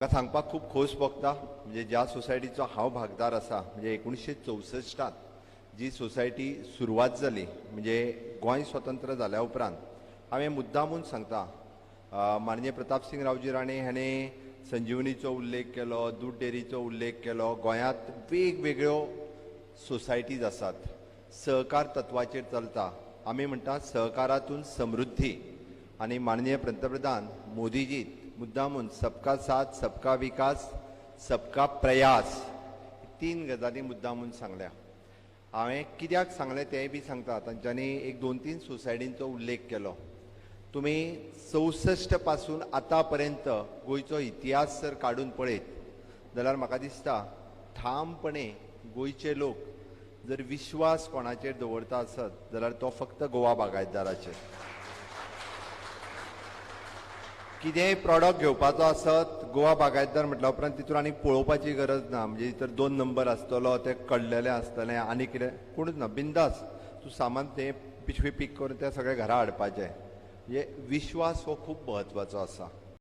म्हाका सांगपाक खूब खोस भोगता म्हणजे ज्या सोसायटीचो हांव भागदार आसा म्हणजे 1964 जी सोसायटी सुरवात जाली म्हणजे गोंय स्वतंत्र जाल्या उपरांत हांवें मुद्दामून सांगता माननीय प्रताप सिंग रावजी राणे हाणें संजीवनीचो उल्लेख केलो दूध डेरीचो उल्लेख केलो गोंयांत वेगवेगळ्यो सोसायटीज आसात सहकार तत्वाचेर चलता आमी म्हणटा सहकारातून समृद्धी आनी माननीय पंतप्रधान मोदीजी मुद्दामून सबका साथ सबका विकास सबका प्रयास तीन गजाली मुद्दामून सांगल्या हांवें कित्याक सांगलें तेंय बी सांगता तांच्यांनी एक 2-3 सोसायटींचो उल्लेख केलो तुमी 64 पासून आतां पर्यंत गोंयचो इतिहास जर काडून पळयत जाल्यार म्हाका दिसता ठामपणे गोंयचे लोक जर विश्वास कोणाचेर दवरता आसत जाल्यार तो फक्त गोवा बागायतदाराचेर कितेंय प्रॉडक्ट घेवपाचो आसत गोवा बागायतदार म्हटल्या उपरांत तितून आनी पळोवपाची गरज ना म्हणजे तर 2 नंबर आसतलो ते कळलेलें आसतलें आनी कितें कोणूच ना बिंदास तूं सामान तें पिशवी पीक करून तें सगळें घरा हाडपाचें म्हणजे विश्वास हो खूब म्हत्वाचो आसा